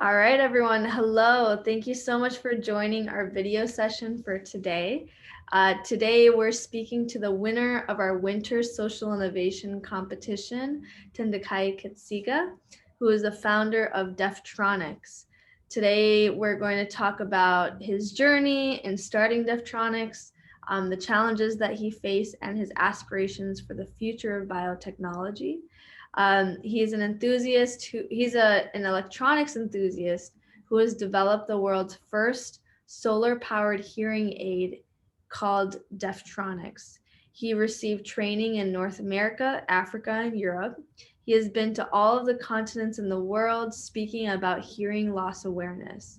All right, everyone. Hello. Thank you so much for joining our video session for today. Today, we're speaking to the winner of our Winter Social Innovation Competition, Tendekayi Katsiga, who is the founder of Deaftronix. Today, we're going to talk about his journey in starting Deaftronix, the challenges that he faced, and his aspirations for the future of biotechnology. He is an enthusiast he's an electronics enthusiast who has developed the world's first solar powered hearing aid called Deaftronix. He received training in North America, Africa, and Europe. He has been to all of the continents in the world speaking about hearing loss awareness.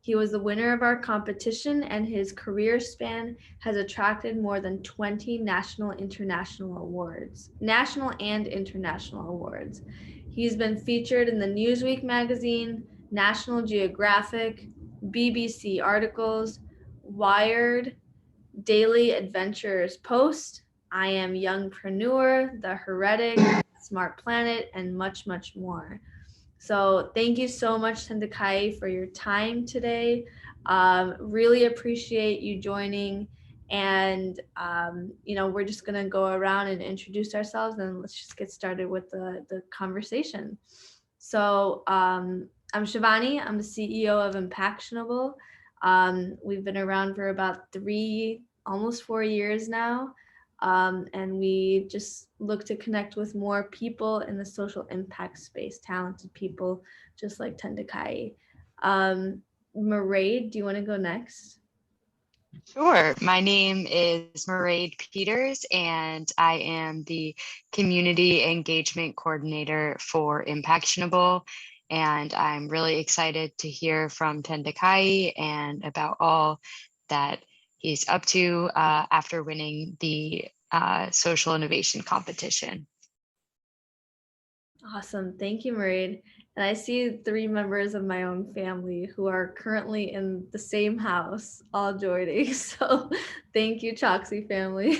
He was the winner of our competition, and his career span has attracted more than 20 national and international awards. He's been featured in the Newsweek magazine, National Geographic, BBC articles, Wired, Daily Adventures Post, I Am Youngpreneur, The Heretic, Smart Planet, and much, much more. So thank you so much, Tendekayi, for your time today. Really appreciate you joining. And, we're just going to go around and introduce ourselves, and let's just get started with the conversation. So I'm Shivani. I'm the CEO of Impactionable. We've been around for about almost 4 years now. And we just look to connect with more people in the social impact space, talented people just like Tendekayi. Mairead, do you want to go next? Sure. My name is Mairead Peters, and I am the Community Engagement Coordinator for Impactionable. And I'm really excited to hear from Tendekayi and about all that he's up to after winning the social innovation competition. Awesome. Thank you, Mairead. And I see 3 members of my own family who are currently in the same house, all joining. So thank you, Choxy family.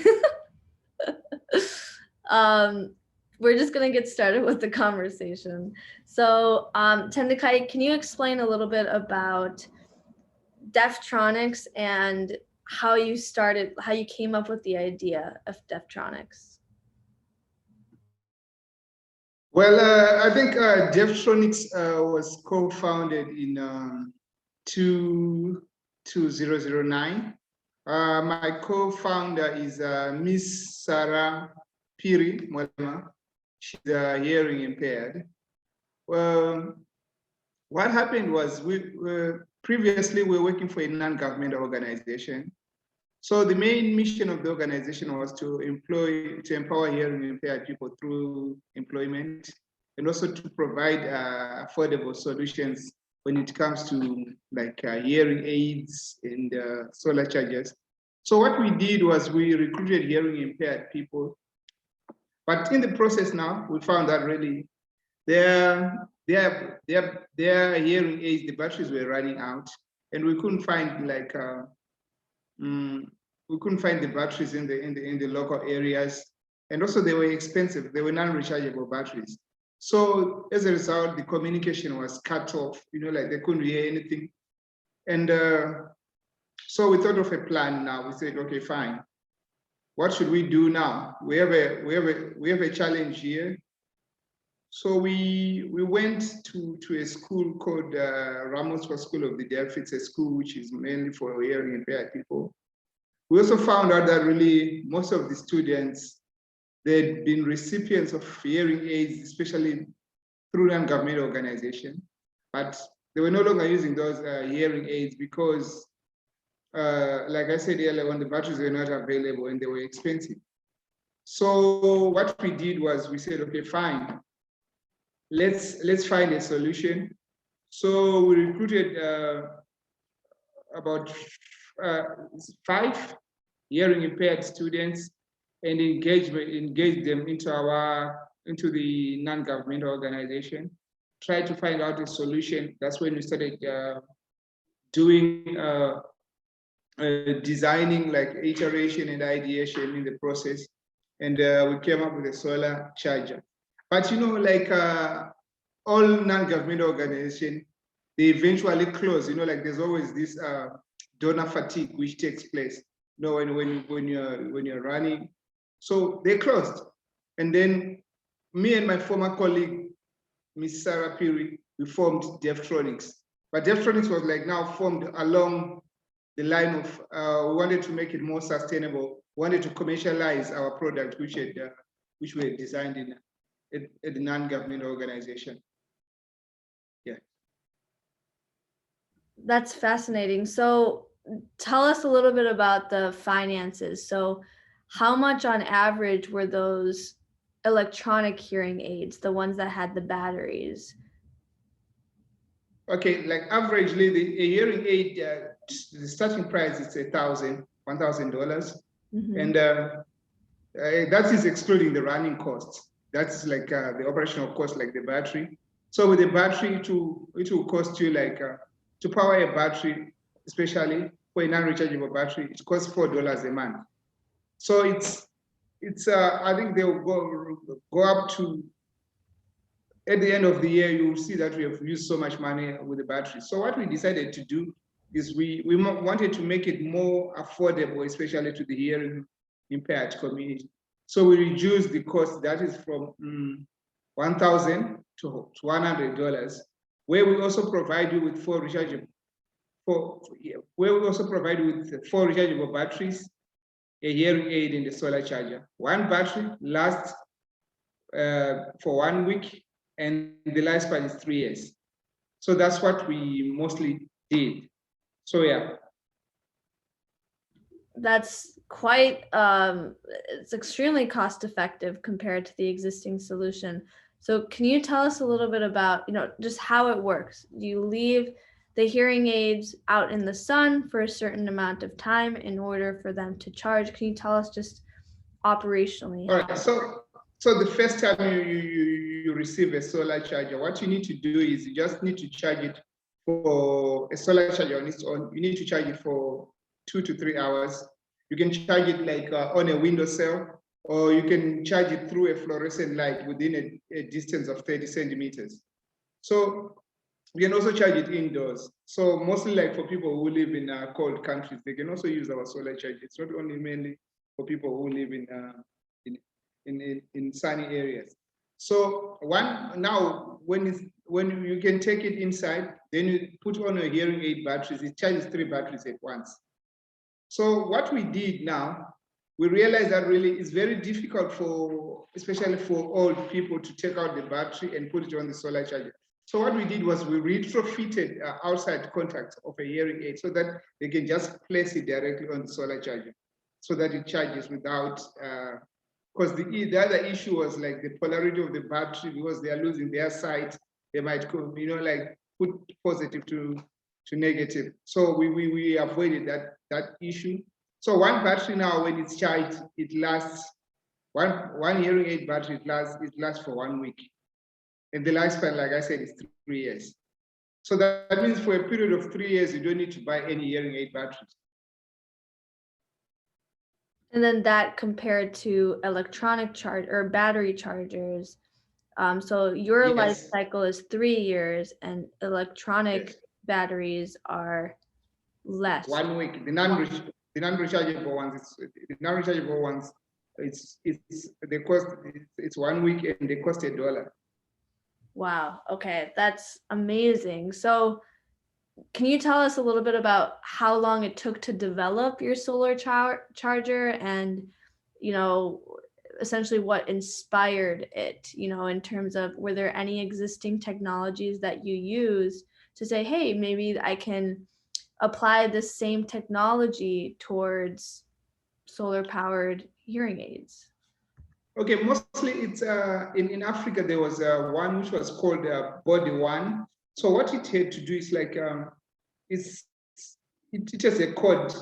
We're just going to get started with the conversation. So Tendekayi, can you explain a little bit about Deaftronix and how you came up with the idea of Deaftronix? Well, I think Deaftronix was co-founded in 2009. My co-founder is Miss Sarah Piri Mwema. She's hearing impaired. Well, what happened was previously we were working for a non-governmental organization. So the main mission of the organization was to empower hearing impaired people through employment, and also to provide affordable solutions when it comes to like hearing aids and solar chargers. So what we did was we recruited hearing impaired people, but in the process now we found that really their hearing aids, the batteries were running out, and we couldn't find like we couldn't find the batteries in the local areas, and also they were expensive. They were non-rechargeable batteries. So as a result, the communication was cut off. Like they couldn't hear anything. And so we thought of a plan. Now we said, okay, fine. What should we do now? We have a challenge here. So we went to a school called Ramos School of the Deaf. It's a school which is mainly for hearing impaired people. We also found out that really most of the students, they'd been recipients of hearing aids, especially through non-governmental organization, but they were no longer using those hearing aids because, like I said earlier, when the batteries were not available and they were expensive. So what we did was we said, okay, fine, let's find a solution. So we recruited about 5 hearing impaired students and engaged them into the non-governmental organization. Try to find out a solution. That's when we started doing designing like iteration and ideation in the process, and we came up with a solar charger. But like all non-governmental organizations, they eventually close. You know, like there's always this donor fatigue which takes place. You know, when you're running, so they closed, and then me and my former colleague, Miss Sarah Piri, we formed Deaftronix. But Deaftronix was like now formed along the line of we wanted to make it more sustainable, wanted to commercialize our product, which we had designed in a non-government organization. Yeah. That's fascinating. So tell us a little bit about the finances. So how much on average were those electronic hearing aids, the ones that had the batteries? Okay, like averagely, a hearing aid, the starting price is $1,000. Mhm. And that is excluding the running costs. That's like the operational cost, like the battery. So with the battery, it will cost you like to power a battery, especially for a non-rechargeable battery, it costs $4 a month. So it's I think they'll go up to, at the end of the year, you will see that we have used so much money with the battery. So what we decided to do is we wanted to make it more affordable, especially to the hearing impaired community. So we reduced the cost, that is from $1,000 to $100, where we also provide you with four rechargeable batteries, a hearing aid, and a solar charger. One battery lasts for 1 week, and the lifespan is 3 years. So that's what we mostly did. So yeah. That's quite, it's extremely cost effective compared to the existing solution. So can you tell us a little bit about, just how it works? Do you leave the hearing aids out in the sun for a certain amount of time in order for them to charge? Can you tell us just operationally? All right, so the first time you receive a solar charger, what you need to do is you just need to charge it for a solar charger on its own. You need to charge it for 2 to 3 hours. You can charge it like on a window cell, or you can charge it through a fluorescent light within a distance of 30 centimeters. So you can also charge it indoors. So mostly like for people who live in cold countries, they can also use our solar charger. It's not only mainly for people who live in sunny areas. So now when you can take it inside, then you put on a hearing aid batteries. It charges 3 batteries at once. So what we did now, we realized that really it's very difficult especially for old people, to take out the battery and put it on the solar charger. So what we did was we retrofitted outside contacts of a hearing aid so that they can just place it directly on the solar charger, so that it charges without, because the other issue was like the polarity of the battery, because they are losing their sight, they might like put positive to negative. So we avoided that issue. So one battery now, when it's charged, it lasts, one hearing aid battery, it lasts for 1 week. And the lifespan, like I said, is 3 years. So that means for a period of 3 years, you don't need to buy any hearing aid batteries. And then that compared to electronic charge or battery chargers. So your life cycle is 3 years, and electronic batteries are less. 1 week. The non-rechargeable ones, it's the cost. It's 1 week, and they cost $1. Wow. Okay, that's amazing. So can you tell us a little bit about how long it took to develop your solar charger, and, essentially what inspired it, in terms of, were there any existing technologies that you used to say, hey, maybe I can apply this same technology towards solar powered hearing aids? Okay, mostly it's in Africa, there was one which was called Body One. So what it had to do is like it teaches a code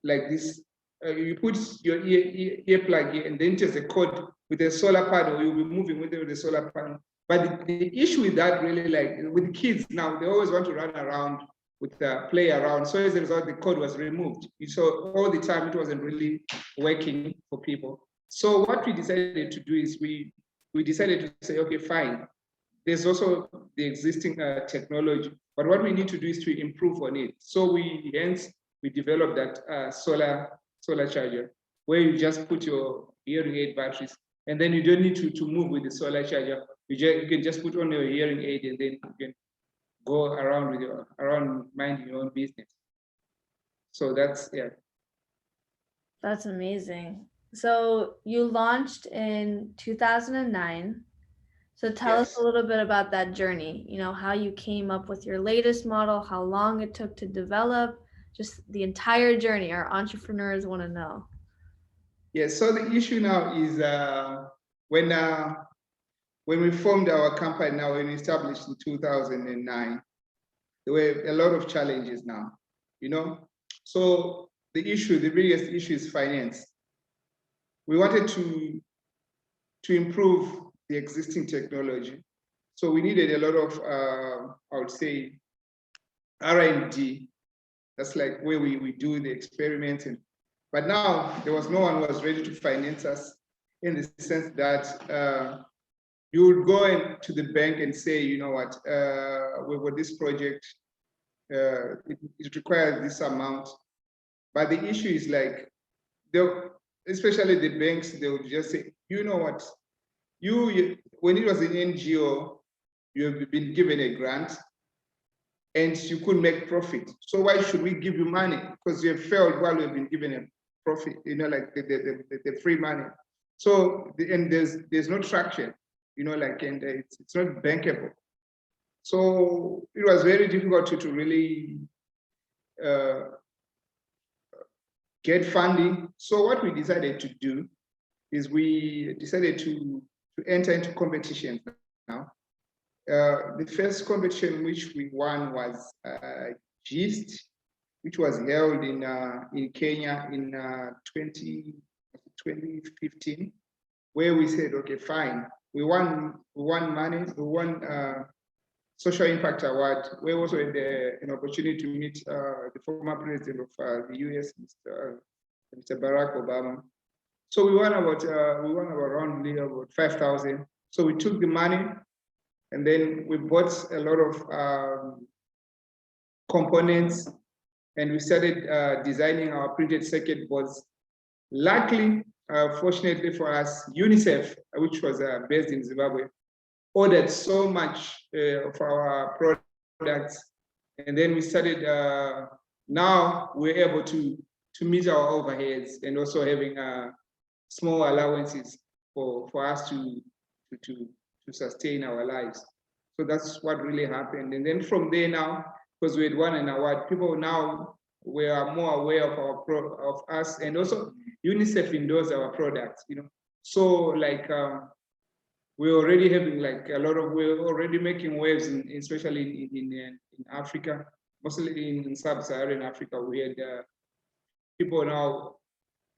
like this. You put your ear plug here, and then it has a code with a solar panel. You'll be moving with the solar panel. But the issue with that, really, like with kids now, they always want to run around with play around. So as a result, the code was removed. So all the time, it wasn't really working for people. So what we decided to do is we decided to say, okay, fine. There's also the existing technology. But what we need to do is to improve on it. So hence we developed that solar charger, where you just put your hearing aid batteries, and then you don't need to move with the solar charger. You can just put on your hearing aid, and then you can go around with minding your own business. So that's, yeah. That's amazing. So you launched in 2009. So tell us Yes. a little bit about that journey, how you came up with your latest model, how long it took to develop, just the entire journey. Our entrepreneurs want to know. Yes, so the issue now is when we formed our company now, when we established in 2009, there were a lot of challenges now, So the biggest issue is finance. We wanted to improve the existing technology. So we needed a lot of, I would say, R&D. That's like where we do the experiments. But now there was no one who was ready to finance us, in the sense that you would go to the bank and say, you know what, with this project, it requires this amount. But the issue is like, especially the banks, they would just say, you know what, when it was an NGO, you have been given a grant and you couldn't make profit. So why should we give you money? Because you have failed while we've been given a profit, like the free money. So, and there's no traction, and it's not bankable. So it was very difficult to really get funding. So what we decided to do is we decided to enter into competitions now. The first competition which we won was GIST, which was held in Kenya in 2015, where we said, okay, fine, we won money, we won Social Impact Award. We also had an opportunity to meet the former president of the US, Mr. Barack Obama. So we won about around about 5,000. So we took the money, and then we bought a lot of components, and we started designing our printed circuit boards. Luckily, fortunately for us, UNICEF, which was based in Zimbabwe, ordered so much of our products, and then we started. Now we're able to meet our overheads, and also having small allowances for us to sustain our lives. So that's what really happened. And then from there now, because we had won an award, people now were more aware of us, and also UNICEF endorsed our products. So like we're already having like we're already making waves, especially in Africa, mostly in sub-Saharan Africa. We had people now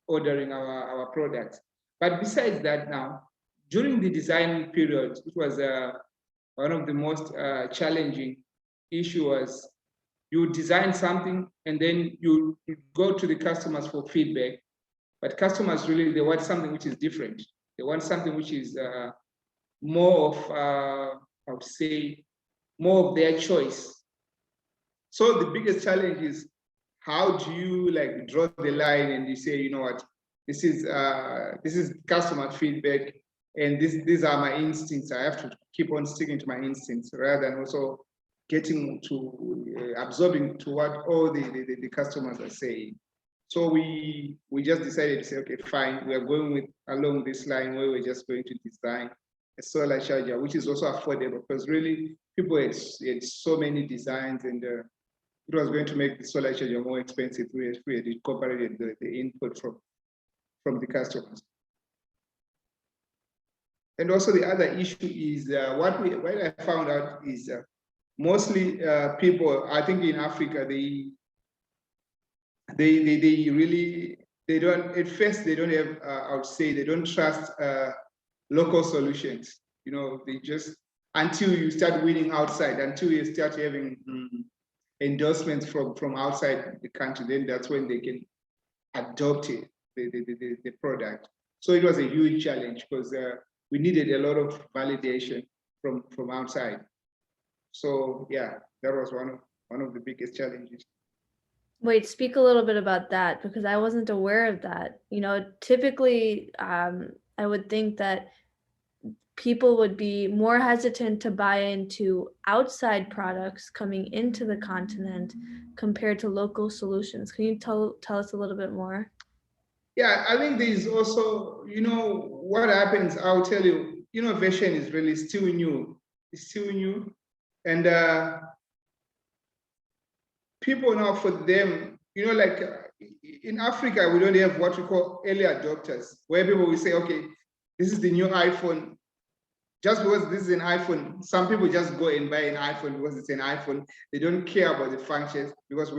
ordering our products. But besides that, now during the design period, it was one of the most challenging issue was you design something and then you go to the customers for feedback, but customers really, they want something which is different. They want something which is more of, I would say, more of their choice. So the biggest challenge is, how do you like draw the line and you say, you know what, this is customer feedback, and these are my instincts. I have to keep on sticking to my instincts rather than also getting to absorbing to what all the customers are saying. So we just decided to say, okay, fine, we are going along this line where we're just going to design a solar charger, which is also affordable, because really people had so many designs, and it was going to make the solar charger more expensive. We had incorporated the input from the customers. And also the other issue is what I found out is mostly people, I think in Africa, they don't, at first they don't have, I would say, they don't trust local solutions. They just, until you start winning outside, until you start having endorsements from outside the country, then that's when they can adopt it, the product. So it was a huge challenge, because we needed a lot of validation from outside. So yeah, that was one of the biggest challenges. Wait, speak a little bit about that, because I wasn't aware of that. Typically, I would think that people would be more hesitant to buy into outside products coming into the continent compared to local solutions. Can you tell us a little bit more? Yeah, I think there is also, what happens, I'll tell you, innovation is really still new. It's still new. And people now, for them, like in Africa, we don't have what we call early adopters, where people will say, okay, this is the new iPhone. Just because this is an iPhone, some people just go and buy an iPhone because it's an iPhone. They don't care about the functions, because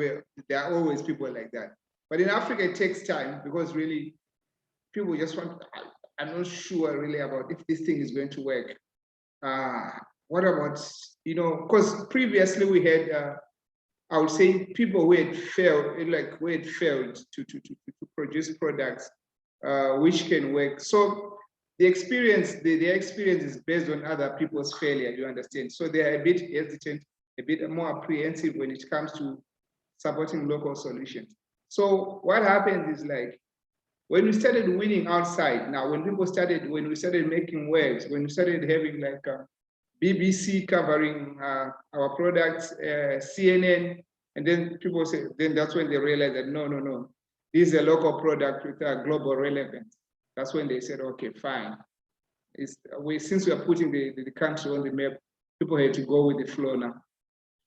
there are always people like that. But in Africa, it takes time, because really people just want, I'm not sure really about if this thing is going to work. What about, because previously we had, I would say, people who had failed, to produce products which can work. So the experience, their experience is based on other people's failure, you understand? So they are a bit hesitant, a bit more apprehensive when it comes to supporting local solutions. So what happens is, like, when we started winning outside, now when we started making waves, when we started having like BBC covering our products, CNN, and then people say, then that's when they realized that no, this is a local product with a global relevance. That's when they said, okay, fine. Since we are putting the country on the map, people had to go with the flow now.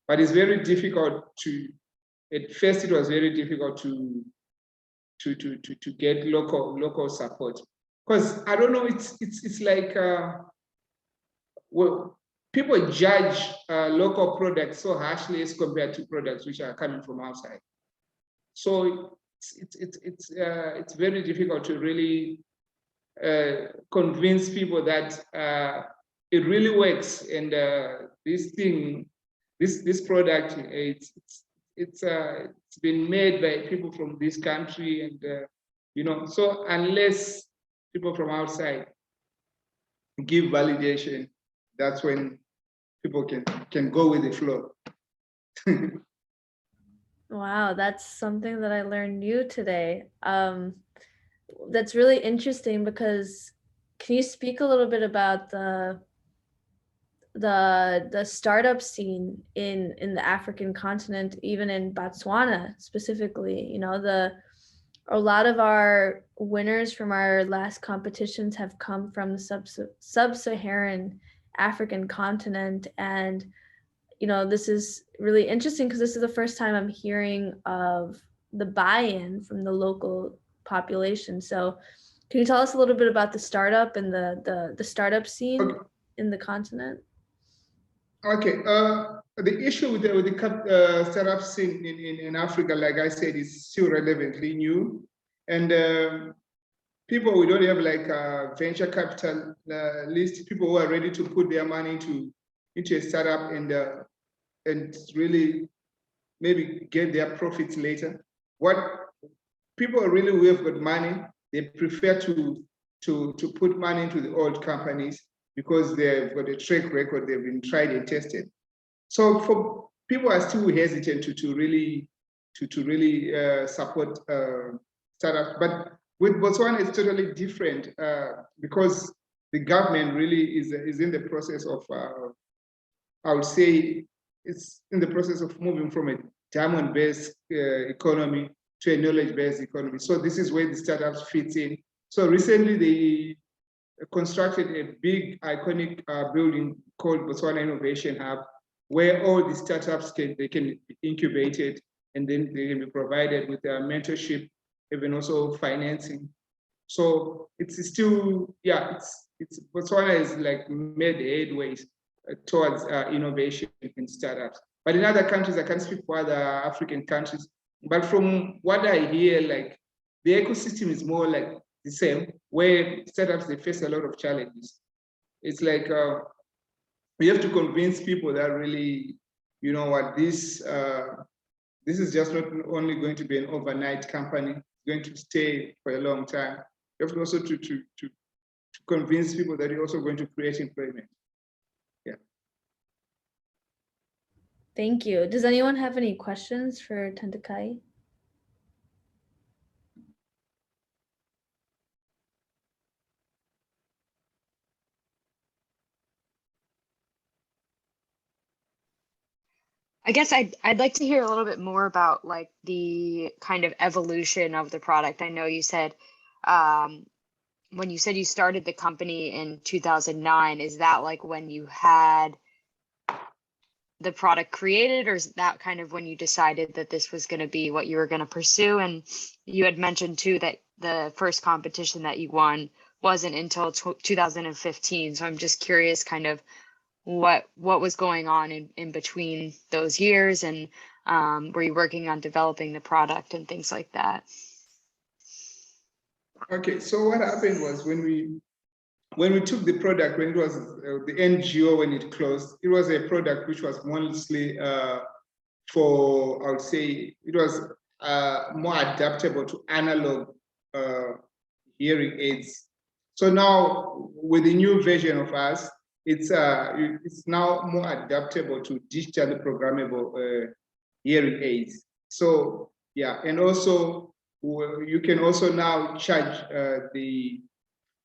But it's very difficult at first it was very difficult to get local support. Because I don't know, it's like, well, people judge local products so harshly as compared to products which are coming from outside. So it's very difficult to really convince people that it really works, and this product, it's been made by people from this country, and so unless people from outside give validation, that's when people can go with the flow. Wow, that's something that I learned new today. That's really interesting, because can you speak a little bit about the startup scene in the African continent, even in Botswana specifically? A lot of our winners from our last competitions have come from the sub-Saharan African continent, and this is really interesting, because this is the first time I'm hearing of the buy-in from the local population. So can you tell us a little bit about the startup and the startup scene in the continent? Okay, the issue with the startup scene in Africa, like I said, is still relevantly new, and people, we don't have like a venture capital list, people who are ready to put their money into a startup and really maybe get their profits later. What people really who have got money, they prefer to put money into the old companies, because they've got a track record, they've been tried and tested. So for people are still hesitant to really support startups. But with Botswana, it's totally different, because the government really is in the process of, I would say, it's in the process of moving from a diamond-based economy to a knowledge-based economy. So this is where the startups fit in. So recently they constructed a big iconic building called Botswana Innovation Hub, where all the startups can be incubated, and then they can be provided with mentorship, even also financing. So it's still, yeah, it's Botswana is like made headways towards innovation in startups. But in other countries, I can't speak for other African countries, but from what I hear, like the ecosystem is more like the same, where startups, they face a lot of challenges. It's like we have to convince people that really, what this is just not only going to be an overnight company, it's going to stay for a long time. You have to also to convince people that you're also going to create employment. Yeah. Thank you. Does anyone have any questions for Tendekayi? I guess I'd like to hear a little bit more about like the kind of evolution of the product. I know you said when you said you started the company in 2009, is that like when you had the product created, or is that kind of when you decided that this was going to be what you were going to pursue? And you had mentioned too that the first competition that you won wasn't until 2015. So I'm just curious kind of what was going on in between those years, and were you working on developing the product and things like that? Okay, so what happened was when we took the product, when it was the NGO, when it closed, it was a product which was mostly for, I would say, it was more adaptable to analog hearing aids. So now with the new version of us, it's now more adaptable to digitally programmable hearing aids. So yeah, and also you can also now charge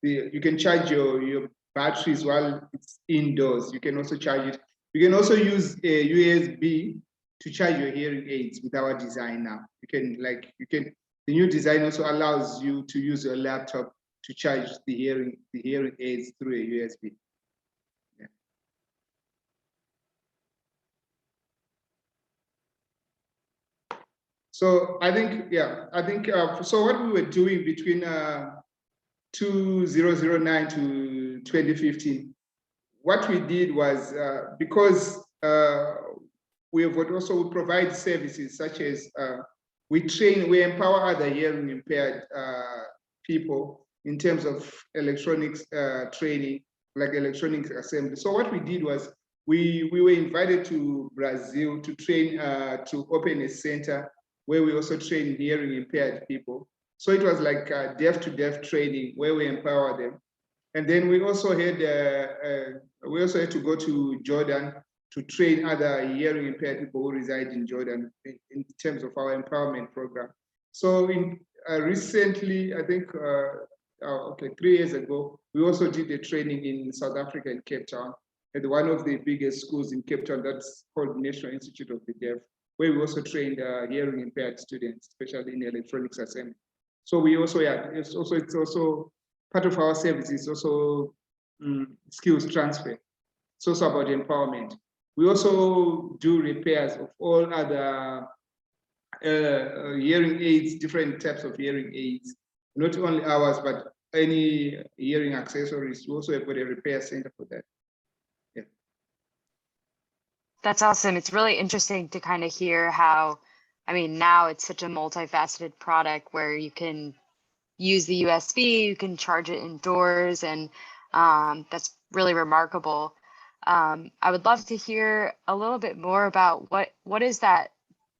you can charge your batteries while it's indoors. You can also charge it. You can also use a USB to charge your hearing aids with our design now. The new design also allows you to use your laptop to charge the hearing aids through a USB. Yeah. So I think, so what we were doing between 2009 to 2015, what we did was, because we provide services such as we empower other hearing impaired people in terms of electronics training, like electronics assembly. So what we did was we were invited to Brazil to train, to open a center where we also train hearing impaired people. So it was like deaf to deaf training where we empower them. And then we also had to go to Jordan to train other hearing impaired people who reside in Jordan in terms of our empowerment program. So recently, I think 3 years ago, we also did a training in South Africa in Cape Town at one of the biggest schools in Cape Town that's called National Institute of the Deaf, where we also trained hearing impaired students, especially in electronics assembly. So we also, it's also part of our service is also skills transfer. It's also about empowerment. We also do repairs of all other hearing aids, different types of hearing aids, not only ours, but any hearing accessories. We also have got a repair center for that. Yeah. That's awesome. It's really interesting to kind of hear how, I mean, now it's such a multifaceted product where you can use the USB, you can charge it indoors, and that's really remarkable. I would love to hear a little bit more about what is that,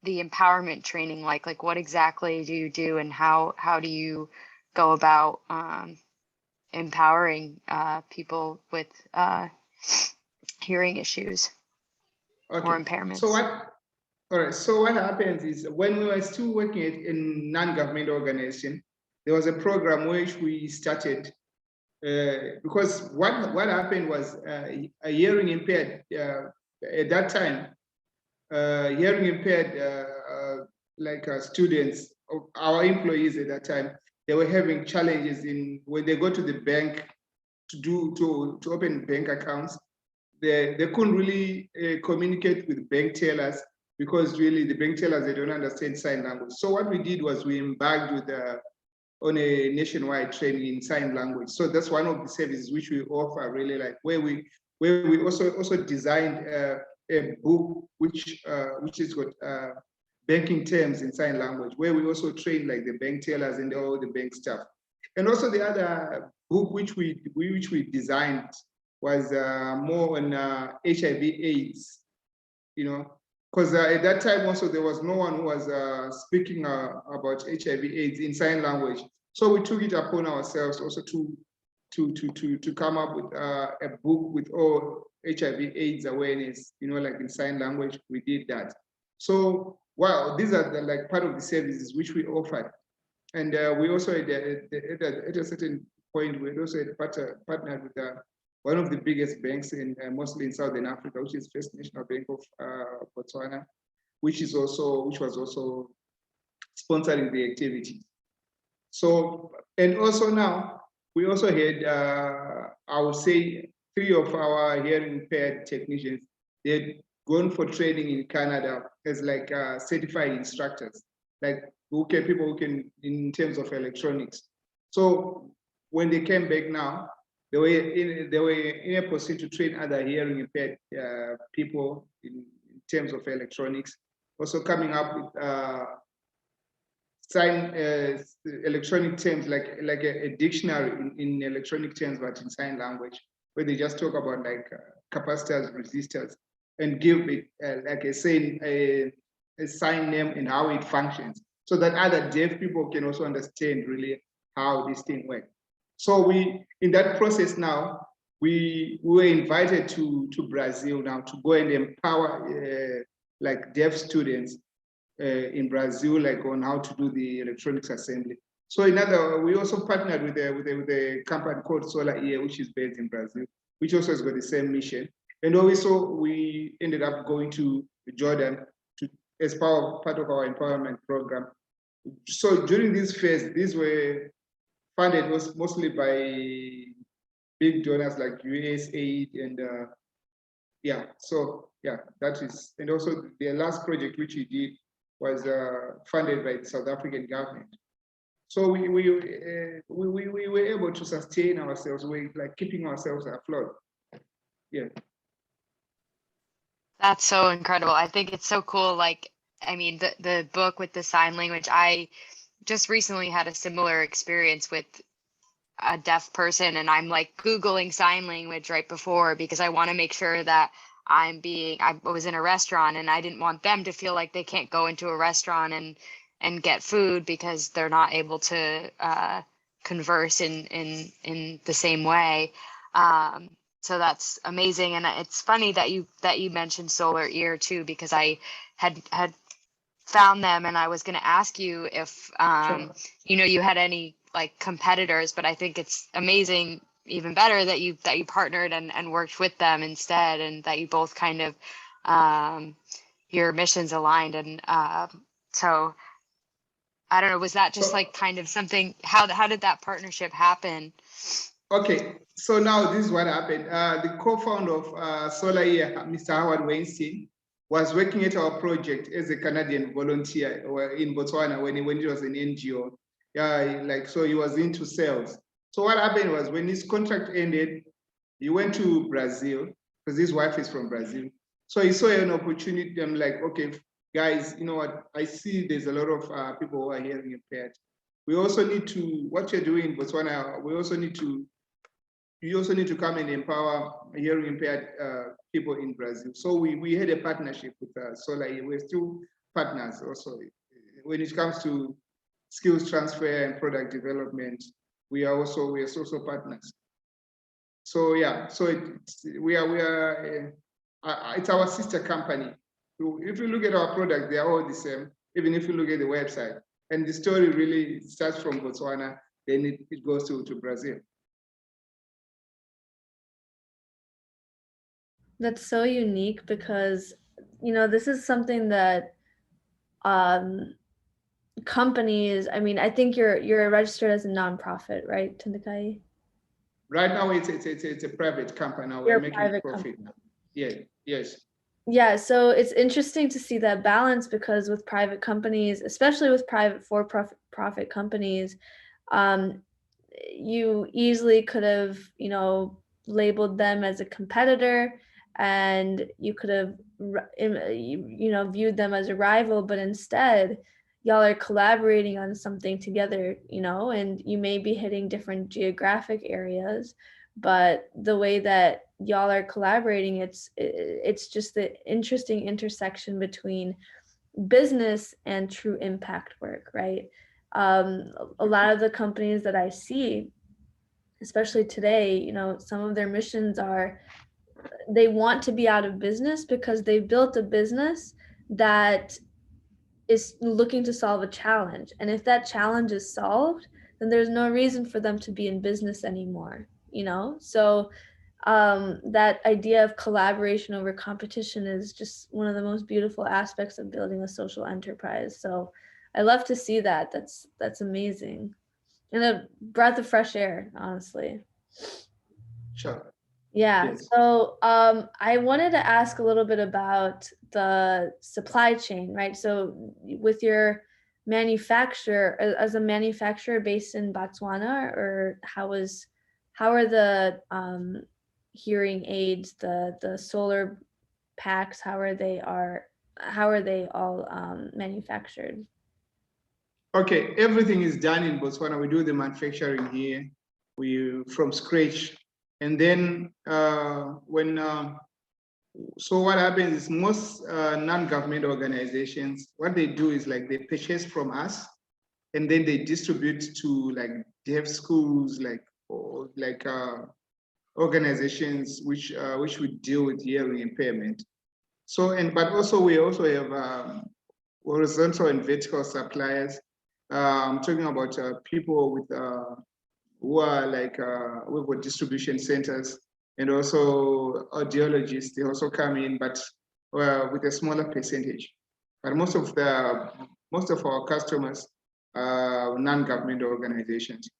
the empowerment training like what exactly do you do, and how do you go about empowering people with hearing issues or impairments? So what happens is when we were still working in non-government organization, there was a program which we started because what happened was a hearing impaired at that time, hearing impaired students, our employees at that time, they were having challenges when they go to the bank to open bank accounts. They couldn't really communicate with bank tellers because really the bank tellers, they don't understand sign language. So what we did was we embarked with on a nationwide training in sign language. So that's one of the services which we offer, really, like where we also designed a book which has got banking terms in sign language, where we also train like the bank tellers and all the bank staff. And also the other book which we designed was more on HIV/AIDS, because at that time also there was no one who was speaking about HIV/AIDS in sign language. So we took it upon ourselves also to to come up with a book with all HIV/AIDS awareness, like in sign language. We did that. So, wow, these are like part of the services which we offered. And we also at a certain point, we also had partnered with one of the biggest banks mostly in Southern Africa, which is First National Bank of Botswana, which was also sponsoring the activity. So, and also now, we also had, I would say, 3 of our hearing impaired technicians. They had gone for training in Canada as like certified instructors, like people who can, in terms of electronics. So when they came back now, they were in a position to train other hearing impaired people in terms of electronics. Also coming up with electronic terms like a dictionary in electronic terms, but in sign language, where they just talk about like capacitors, resistors, and give it like a sign name and how it functions, so that other deaf people can also understand really how this thing works. So we, in that process now, we were invited to Brazil now to go and empower like deaf students in Brazil, like on how to do the electronics assembly. So we also partnered with a company called Solar Ear, which is based in Brazil, which also has got the same mission. And also we ended up going to Jordan as part of our empowerment program. So during this phase, these were funded mostly by big donors like USAID and yeah. So yeah, that is, and also the last project which we did was funded by the South African government. So we were able to sustain ourselves, like keeping ourselves afloat. Yeah. That's so incredible. I think it's so cool. Like, I mean, the book with the sign language, I just recently had a similar experience with a deaf person, and I'm like Googling sign language right before, because I want to make sure that I was in a restaurant and I didn't want them to feel like they can't go into a restaurant and get food because they're not able to converse in the same way. So that's amazing. And it's funny that you mentioned Solar Ear too, because I had found them and I was going to ask you if Sure. you had any like competitors, but I think it's amazing, even better, that you partnered and worked with them instead, and that you both kind of your missions aligned. And so I don't know, was that just like kind of something, how did that partnership happen? Okay, so now this is what happened. The co-founder of Solar Ear, Mr. Howard Weinstein, was working at our project as a Canadian volunteer in Botswana when it was an NGO. Yeah, like, so he was into sales. So what happened was, when his contract ended, he went to Brazil because his wife is from Brazil. So he saw an opportunity. I'm like, okay, guys, you know what? I see there's a lot of people who are hearing impaired. We also need to, what you're doing in Botswana, you also need to come and empower hearing impaired people in Brazil. So we had a partnership with Solar Ear. We're still partners also. When it comes to skills transfer and product development, we are also partners. So yeah, so it's our sister company. So if you look at our product, they are all the same, even if you look at the website. And the story really starts from Botswana, then it goes to Brazil. That's so unique, because this is something that companies, I mean, I think you're registered as a nonprofit, right, Tendekayi? Right now it's a private company. Now we're making a profit now. Yeah, yes. Yeah, so it's interesting to see that balance, because with private companies, especially with private for-profit companies, you easily could have, labeled them as a competitor, and you could have, viewed them as a rival, but instead, y'all are collaborating on something together, and you may be hitting different geographic areas, but the way that y'all are collaborating, it's just the interesting intersection between business and true impact work, right? A lot of the companies that I see, especially today, you know, some of their missions are, they want to be out of business because they built a business that is looking to solve a challenge. And if that challenge is solved, then there's no reason for them to be in business anymore, you know? So that idea of collaboration over competition is just one of the most beautiful aspects of building a social enterprise. So I love to see that. That's amazing. And a breath of fresh air, honestly. Sure. Yeah. Yes. So I wanted to ask a little bit about the supply chain, right? So with your manufacturer, as a manufacturer based in Botswana, or how are the hearing aids, the solar packs, how are they all manufactured? Okay, everything is done in Botswana. We do the manufacturing here, we from scratch, and then so what happens is most non-government organizations, what they do is like they purchase from us, and then they distribute to like deaf schools, like or like organizations which would deal with hearing impairment. So but also we also have horizontal and vertical suppliers. I'm talking about people with who are like we've got distribution centers, and also audiologists. They also come in, but with a smaller percentage. But most of our customers are non-government organizations.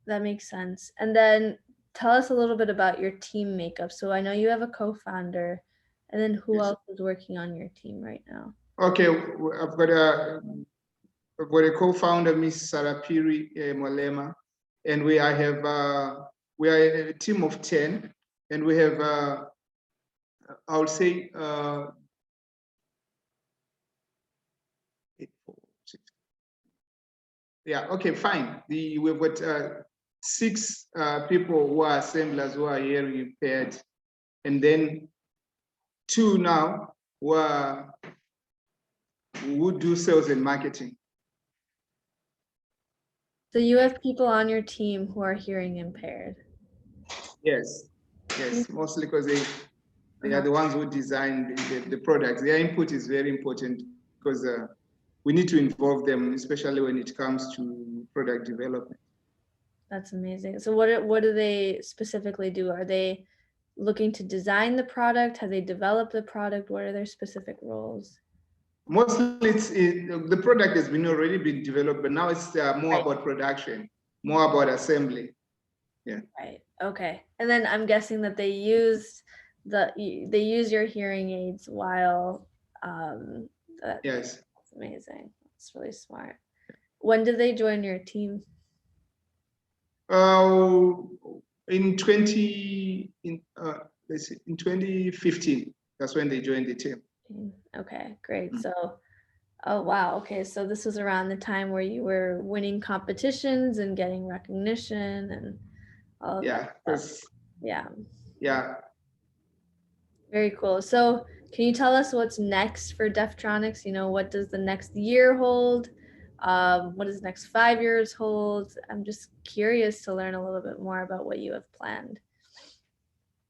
That makes sense. And then tell us a little bit about your team makeup. So I know you have a co-founder, and then who Yes. else is working on your team right now? Okay, I've got a co-founder, Miss Sarapiri Molema, and we are a team of 10, and we have I would say 8, 4, 6. Yeah, okay, fine. We've got 6 people who are assemblers who are hearing impaired, and then 2 now who do sales and marketing. So you have people on your team who are hearing impaired. Yes, mostly because they are the ones who design the products. Their input is very important because we need to involve them, especially when it comes to product development. That's amazing. So what do they specifically do? Are they looking to design the product? Have they developed the product? What are their specific roles? Mostly the product has already been developed, but now it's more about production, more about assembly. Yeah. Right. Okay. And then I'm guessing that they use your hearing aids while Yes. That's amazing. That's really smart. When did they join your team? In 2015, that's when they joined the team. Okay, great. So, oh wow. Okay, so this was around the time where you were winning competitions and getting recognition and all of that stuff. Yeah. Very cool. So, can you tell us what's next for Deaftronix? You know, what does the next year hold? What does the next 5 years hold? I'm just curious to learn a little bit more about what you have planned.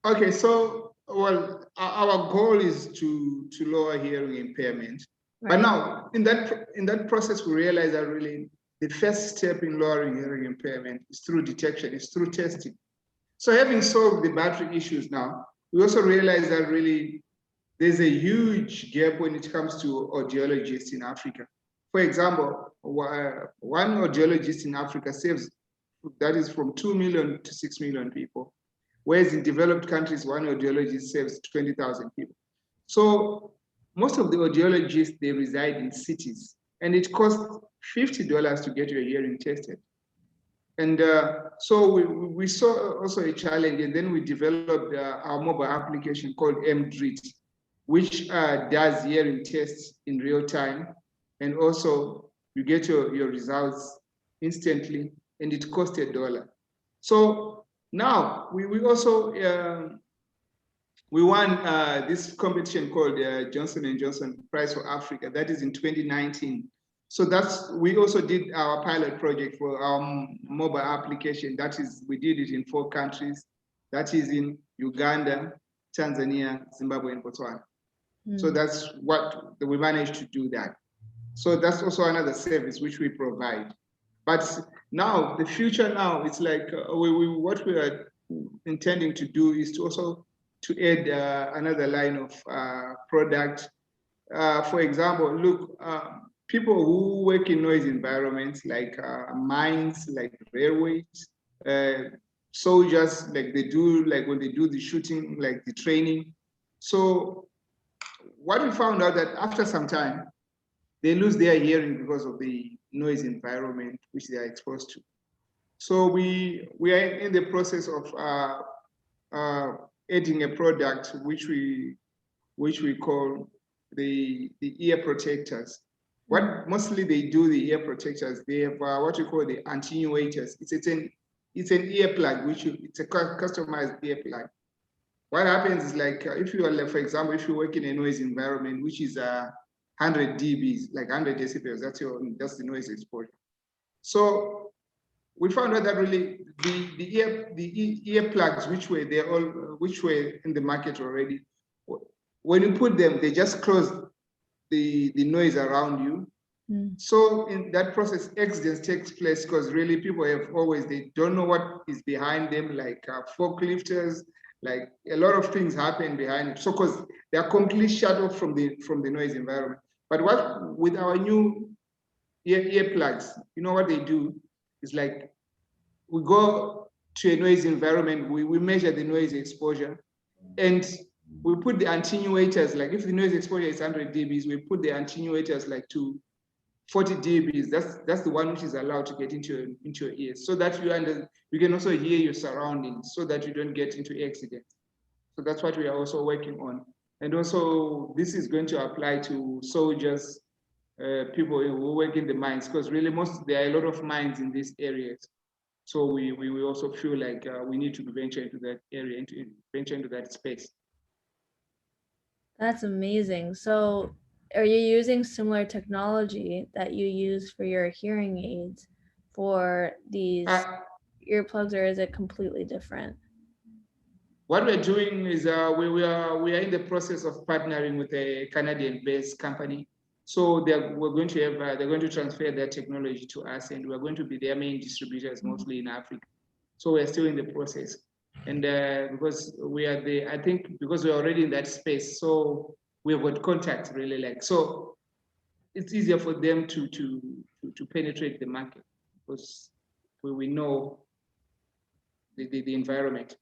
Okay, so our goal is to lower hearing impairment. Right. But now in that process, we realize that really the first step in lowering hearing impairment is through detection, is through testing. So having solved the battery issues now, we also realize that really there's a huge gap when it comes to audiologists in Africa. For example, one audiologist in Africa saves, that is from 2 million to 6 million people. Whereas in developed countries, one audiologist saves 20,000 people. So most of the audiologists, they reside in cities, and it costs $50 to get your hearing tested. And so we saw also a challenge, and then we developed our mobile application called MDRIT, which does hearing tests in real time. And also you get your results instantly, and it costs $1. So now we also we won this competition called Johnson & Johnson Prize for Africa. That is in 2019. So we also did our pilot project for our mobile application. That is, we did it in 4 countries. That is in Uganda, Tanzania, Zimbabwe, and Botswana. So that's what we managed to do that. So that's also another service which we provide. But now the future now, it's like what we are intending to do is to also to add another line of product. For example, look, people who work in noise environments like mines, like railways, soldiers, like they do, like when they do the shooting, like the training. So what we found out that after some time, they lose their hearing because of the noise environment which they are exposed to. So we are in the process of adding a product which we call the ear protectors. What mostly they do, the ear protectors, they have what we call the attenuators. It's an earplug, it's a customized earplug. What happens is like if you are, for example, if you work in a noise environment which is 100 dBs, like 100 decibels, that's the noise exposure. So we found out that really the earplugs which were in the market already, when you put them, they just close the noise around you. So in that process, accidents takes place because really people they don't know what is behind them, like forklifters, like a lot of things happen behind it. So because they are completely shut off from the noise environment. But with our new earplugs, you know what they do is like we go to a noise environment, we measure the noise exposure, and we put the attenuators, like if the noise exposure is 100 dBs, we put the attenuators like to 40 dBs. That's the one which is allowed to get into your ears, so that you can also hear your surroundings, so that you don't get into accidents. So that's what we are also working on. And also this is going to apply to soldiers, people who work in the mines, because really there are a lot of mines in these areas. So we also feel like we need to venture into that area, venture into that space. That's amazing. So are you using similar technology that you use for your hearing aids for these earplugs, or is it completely different? What we're doing is we are in the process of partnering with a Canadian-based company. So they're going to transfer their technology to us, and we're going to be their main distributors, mostly in Africa. So we're still in the process, and because I think because we're already in that space, so we've got contacts really, like, so it's easier for them to penetrate the market because we know the environment.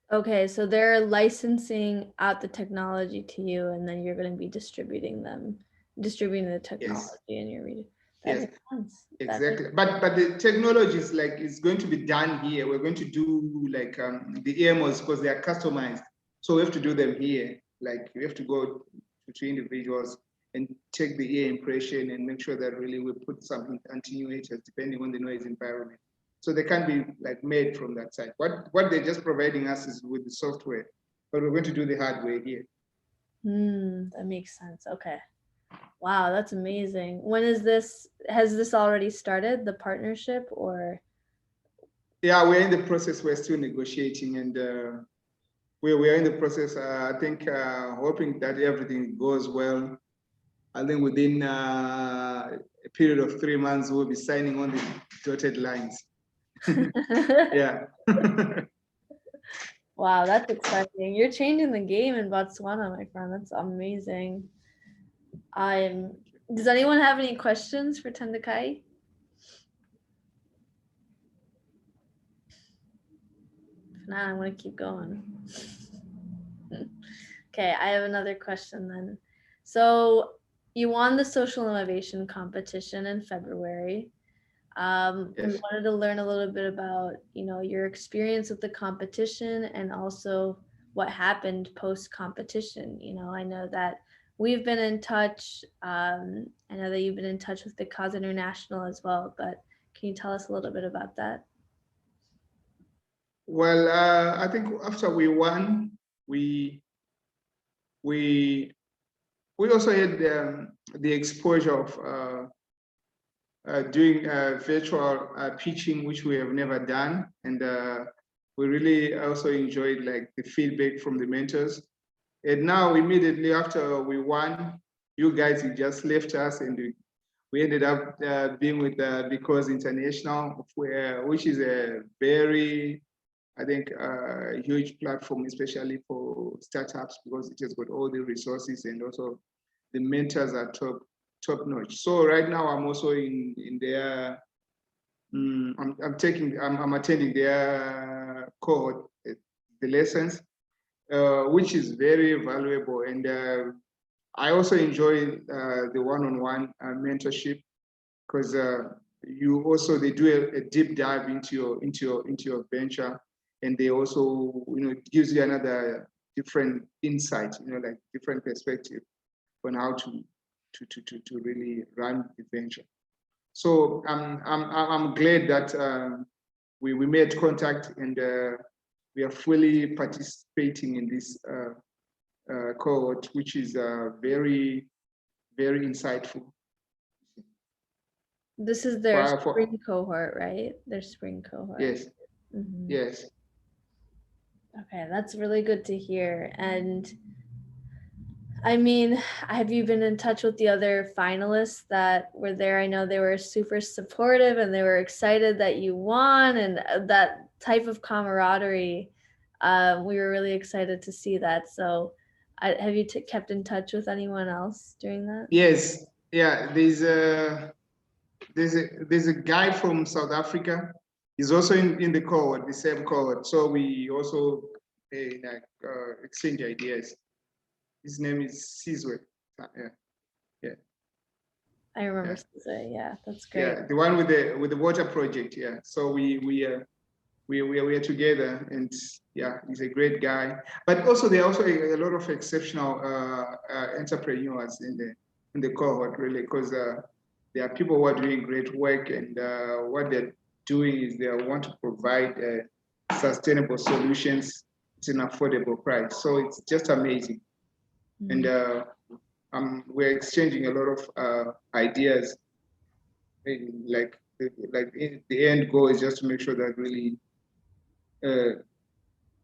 Okay, so they're licensing out the technology to you, and then you're going to be distributing the technology in your region. That makes sense. Exactly. But the technology is like, it's going to be done here. We're going to do like the earmuffs because they are customized. So we have to do them here. Like we have to go to individuals and take the ear impression and make sure that really we put some attenuators depending on the noise environment. So they can be like made from that side. What they're just providing us is with the software, but we're going to do the hardware here. That makes sense. Okay. Wow, that's amazing. Has this already started, the partnership, or? Yeah, we're in the process. We're still negotiating, and we are in the process. I think hoping that everything goes well. I think within a period of 3 months, we'll be signing on the dotted lines. Yeah. Wow, that's exciting. You're changing the game in Botswana, my friend. That's amazing. Does anyone have any questions for Tendekayi? If not, I'm going to keep going. Okay, I have another question then. So you won the social innovation competition in February. Yes. We wanted to learn a little bit about, your experience with the competition and also what happened post-competition. I know that we've been in touch. I know that you've been in touch with the Cause International as well, but can you tell us a little bit about that? Well, I think after we won, we we also had the exposure of doing virtual pitching, which we have never done. And we really also enjoyed like the feedback from the mentors. And now immediately after we won, you guys just left us and we ended up being with Because International, which is a very, I think, huge platform, especially for startups, because it has got all the resources and also the mentors are top notch. So right now I'm also in their, I'm attending their cohort, the lessons, which is very valuable. And I also enjoy the one-on-one mentorship, because they do a deep dive into your venture, and they also, it gives you another different insight, like different perspective on how to really run the venture. So I'm glad that we made contact, and we are fully participating in this cohort, which is very, very insightful. This is their spring cohort, right? Their spring cohort. Yes. Mm-hmm. Yes. Okay, that's really good to hear. And I mean, have you been in touch with the other finalists that were there? I know they were super supportive and they were excited that you won, and that type of camaraderie. We were really excited to see that. So have you kept in touch with anyone else during that? Yes. Yeah. There's a guy from South Africa. He's also in the cohort, the same cohort. So we also exchange ideas. His name is Sizwe. Yeah. I remember Sizwe. Yeah, that's great. Yeah, the one with the water project. Yeah. So we are together, and yeah, he's a great guy. But also there are also a lot of exceptional entrepreneurs in the cohort, really, because there are people who are doing great work, and what they're doing is they want to provide sustainable solutions at an affordable price. So it's just amazing. And we're exchanging a lot of ideas. Like the end goal is just to make sure that really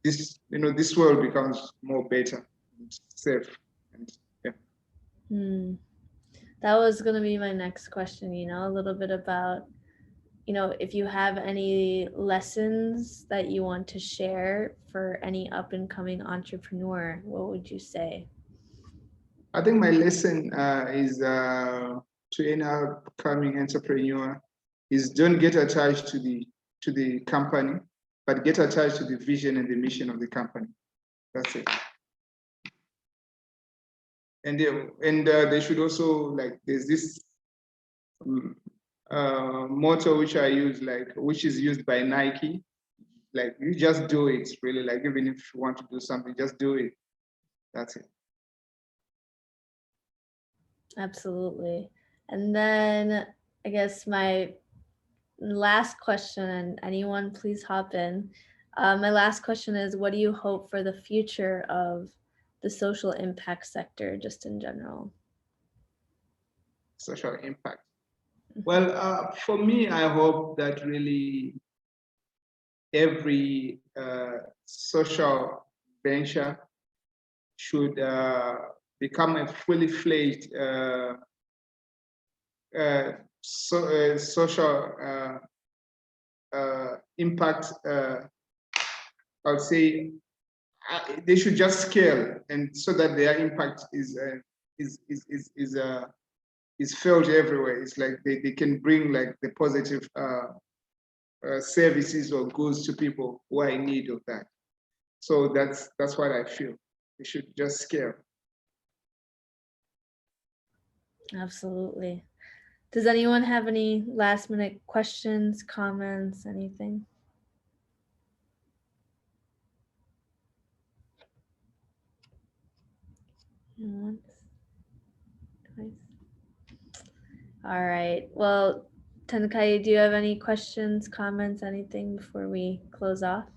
this world becomes more better and safe. And yeah. That was going to be my next question. A little bit about, if you have any lessons that you want to share for any up and coming entrepreneur, what would you say? I think my lesson is to any upcoming entrepreneur is don't get attached to the company, but get attached to the vision and the mission of the company. That's it. And they should also, like, there's this motto which I use, which is used by Nike. Like, you just do it, really. Like, even if you want to do something, just do it. That's it. Absolutely. And then I guess my last question, and anyone please hop in. My last question is, what do you hope for the future of the social impact sector, just in general? Social impact. Well, for me, I hope that really every social venture should become a fully fledged social impact. I would say they should just scale, and so that their impact is felt everywhere. It's like they can bring like the positive services or goods to people who are in need of that. So that's what I feel. They should just scale. Absolutely. Does anyone have any last minute questions, comments, anything? Once, twice. All right. Well, Tendekayi, do you have any questions, comments, anything before we close off?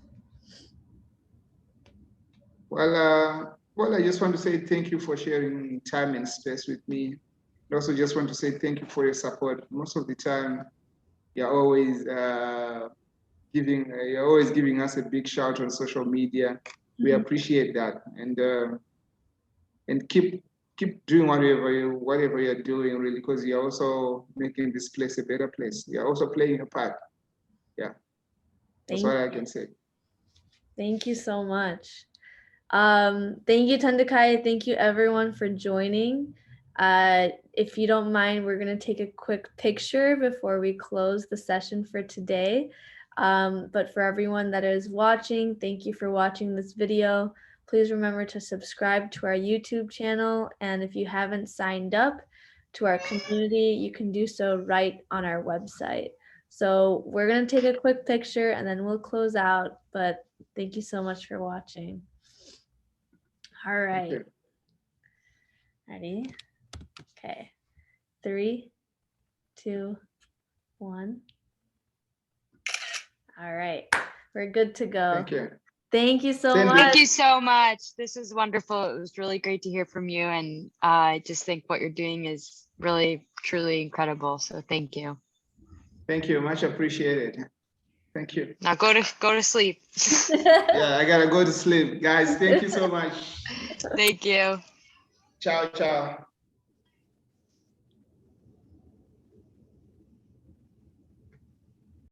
Well, Well, I just want to say thank you for sharing time and space with me. I also just want to say thank you for your support. Most of the time, you're always giving us a big shout on social media. We appreciate that, and keep doing whatever you're doing, really, because you're also making this place a better place. You're also playing a part. Yeah, that's what I can say. Thank you so much. Thank you, Tendekayi. Thank you, everyone, for joining. If you don't mind, we're going to take a quick picture before we close the session for today. But for everyone that is watching, thank you for watching this video. Please remember to subscribe to our YouTube channel. And if you haven't signed up to our community, you can do so right on our website. So we're going to take a quick picture and then we'll close out. But thank you so much for watching. All right. Okay. Ready? Okay. 3, 2, 1. All right. We're good to go. Thank you. Thank you so Thank much. Thank you so much. This was wonderful. It was really great to hear from you. And I just think what you're doing is really, truly incredible. So thank you. Thank you. Much appreciated. Thank you. Now go to sleep. Yeah, I gotta go to sleep. Guys, thank you so much. Thank you. Ciao, ciao.